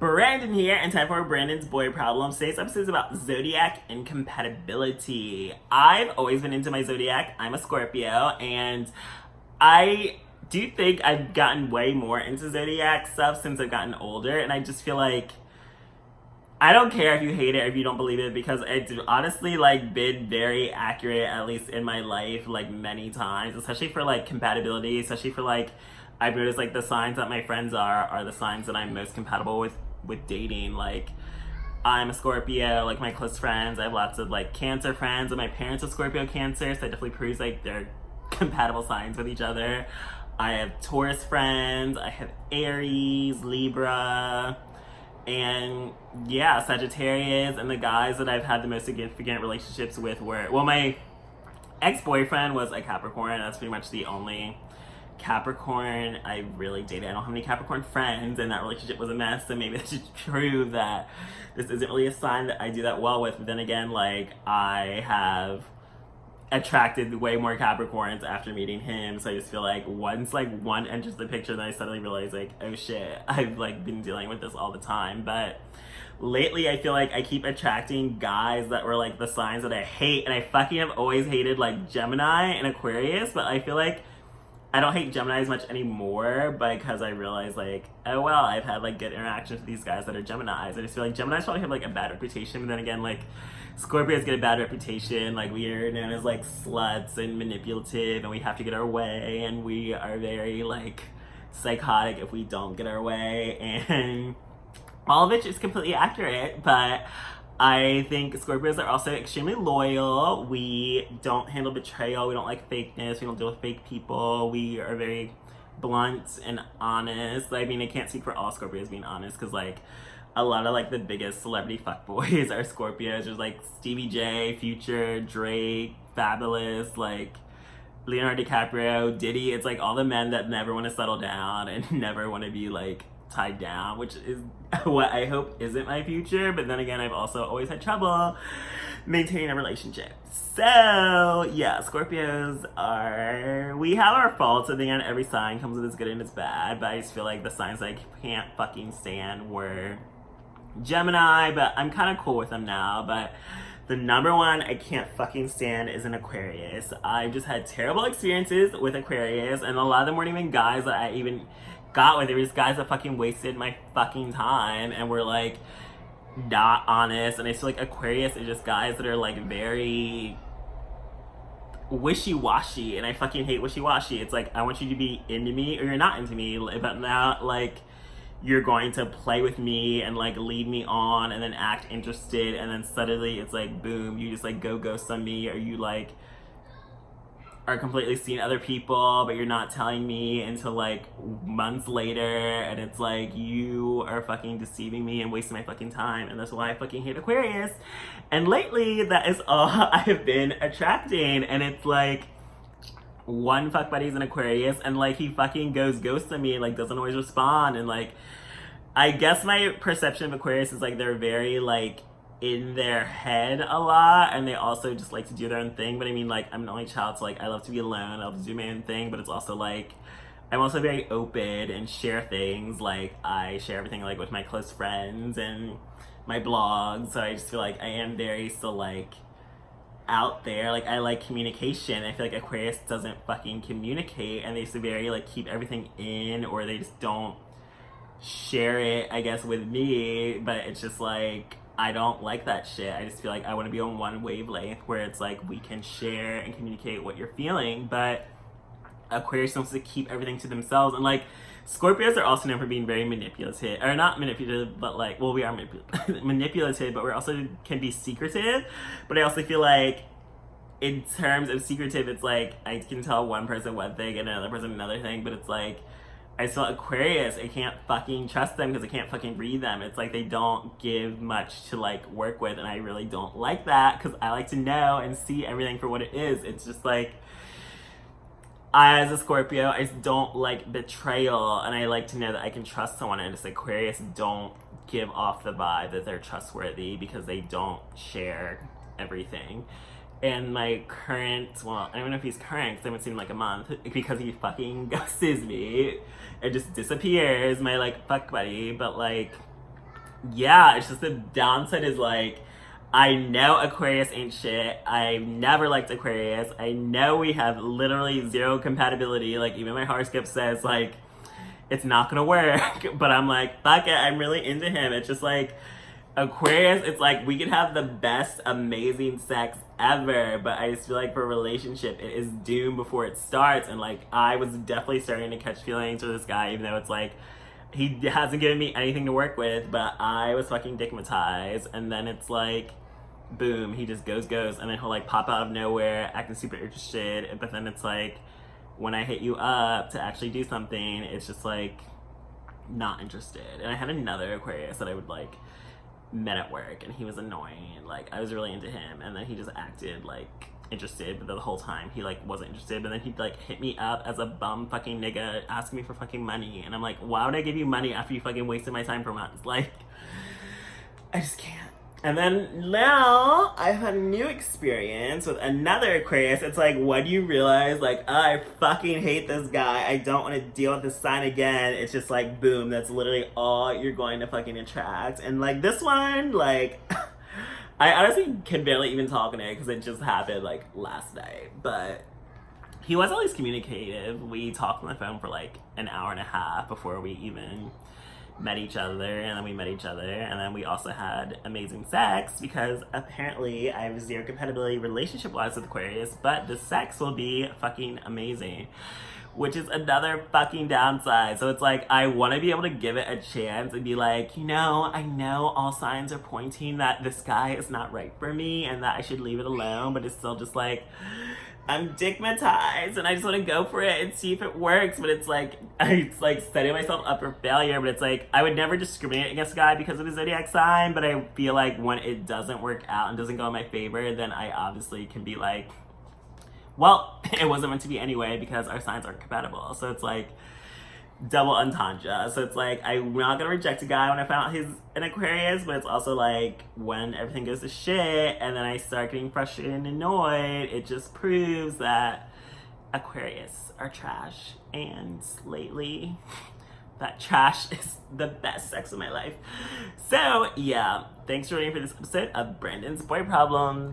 Branden here, and time for Branden's Boy Problem. Today's episode is about Zodiac incompatibility. I've always been into my Zodiac. I'm a Scorpio, and I do think I've gotten way more into Zodiac stuff since I've gotten older, and I just feel like I don't care if you hate it or if you don't believe it, because it's honestly been very accurate, at least in my life, many times, especially for compatibility, especially for I've noticed the signs that my friends are the signs that I'm most compatible with dating. I'm a Scorpio, my close friends, I have lots of Cancer friends, and my parents are Scorpio Cancer, so that definitely proves they're compatible signs with each other. I have Taurus friends, I have Aries, Libra, and yeah, Sagittarius. And the guys that I've had the most significant relationships with were, well, my ex-boyfriend was a Capricorn. That's pretty much the only Capricorn I really dated. I don't have any Capricorn friends, and that relationship was a mess, so maybe that should prove that this isn't really a sign that I do that well with. But then again, I have attracted way more Capricorns after meeting him, so I just feel once one enters the picture, then I suddenly realize oh shit, I've been dealing with this all the time. But lately I feel I keep attracting guys that were the signs that I hate, and I fucking have always hated Gemini and Aquarius, but I feel I don't hate Gemini as much anymore, because I realize oh well, I've had good interactions with these guys that are Geminis. I just feel Geminis probably have a bad reputation, but then again Scorpios get a bad reputation. We are known as sluts and manipulative, and we have to get our way, and we are very psychotic if we don't get our way, and all of it is completely accurate. But I think Scorpios are also extremely loyal. We don't handle betrayal. We don't like fakeness. We don't deal with fake people. We are very blunt and honest. I mean, I can't speak for all Scorpios being honest, because a lot of the biggest celebrity fuckboys are Scorpios. There's Stevie J, Future, Drake, Fabulous, Leonardo DiCaprio, Diddy. It's all the men that never want to settle down and never want to be tied down, which is what I hope isn't my future. But then again, I've also always had trouble maintaining a relationship. So yeah, Scorpios we have our faults. I think every sign comes with its good and its bad, but I just feel the signs I can't fucking stand were Gemini, but I'm kind of cool with them now. But the number one I can't fucking stand is an Aquarius. I've just had terrible experiences with Aquarius, and a lot of them weren't even guys that I even got with. They were just guys that fucking wasted my fucking time and were not honest. And I feel Aquarius is just guys that are very wishy-washy, and I fucking hate wishy-washy. It's I want you to be into me or you're not into me, but not you're going to play with me and lead me on and then act interested, and then suddenly it's boom, you just go ghost on me, or you are completely seeing other people, but you're not telling me until months later, and it's you are fucking deceiving me and wasting my fucking time. And that's why I fucking hate Aquarius. And lately that is all I have been attracting, and it's one fuck buddy's an Aquarius, and he fucking goes ghost on me and doesn't always respond. And I guess my perception of Aquarius is they're very in their head a lot, and they also just like to do their own thing. But I mean, I'm an only child, so I love to be alone, I love to do my own thing. But it's also I'm also very open and share things. I share everything with my close friends and my blog, so I just feel I am very still out there. I like communication. I feel Aquarius doesn't fucking communicate, and they just very keep everything in, or they just don't share it, I guess, with me. But it's just I don't like that shit. I just feel I want to be on one wavelength where it's we can share and communicate what you're feeling. But Aquarius wants to keep everything to themselves. And Scorpios are also known for being very manipulative, or not manipulative, but well, we are manipulative, but we're also can be secretive. But I also feel in terms of secretive, it's I can tell one person one thing and another person another thing, but it's I saw Aquarius, I can't fucking trust them because I can't fucking read them. It's they don't give much to work with, and I really don't like that, because I like to know and see everything for what it is. It's just I, as a Scorpio, I just don't like betrayal, and I like to know that I can trust someone. And just Aquarius don't give off the vibe that they're trustworthy, because they don't share everything. And my current, well, I don't know if he's current because I haven't seen him like a month, because he fucking ghosts me and just disappears, my like fuck buddy. But like, yeah, it's just the downside is like, I know Aquarius ain't shit. I've never liked Aquarius. I know we have literally zero compatibility. Like, even my horoscope says, like, it's not gonna work. But I'm like, fuck it, I'm really into him. It's just like, Aquarius, it's like, we could have the best, amazing sex ever, but I just feel like for a relationship, it is doomed before it starts. And like, I was definitely starting to catch feelings for this guy, even though it's like, he hasn't given me anything to work with, but I was fucking digmatized. And then it's like, boom, he just goes, and then he'll like pop out of nowhere, acting super interested. But then it's like, when I hit you up to actually do something, it's just like, not interested. And I had another Aquarius that I would like met at work, and he was annoying. Like, I was really into him, and then he just acted like interested, but the whole time he like wasn't interested. But then he'd like hit me up as a bum fucking nigga, asking me for fucking money, and I'm like, why would I give you money after you fucking wasted my time for months? Like, I just can't. And then now I've had a new experience with another Aquarius. It's like, when you realize, like, oh, I fucking hate this guy, I don't want to deal with this sign again, it's just like, boom, that's literally all you're going to fucking attract. And like, this one, like, I honestly can barely even talk in it because it just happened like last night. But he was always communicative. We talked on the phone for like an hour and a half before we even met each other, and then we met each other, and then we also had amazing sex, because apparently I have zero compatibility relationship-wise with Aquarius, but the sex will be fucking amazing, which is another fucking downside. So it's like, I want to be able to give it a chance and be like, you know, I know all signs are pointing that this guy is not right for me and that I should leave it alone, but it's still just like, I'm digmatized and I just want to go for it and see if it works. But it's like setting myself up for failure. But it's like, I would never discriminate against a guy because of his zodiac sign, but I feel like when it doesn't work out and doesn't go in my favor, then I obviously can be like, well, it wasn't meant to be anyway because our signs aren't compatible. So it's like double entendre. So it's like, I'm not gonna reject a guy when I found out he's an Aquarius, but it's also like, when everything goes to shit and then I start getting frustrated and annoyed, it just proves that Aquarius are trash. And lately, that trash is the best sex of my life. So yeah, thanks for waiting for this episode of Branden's Boy Problems.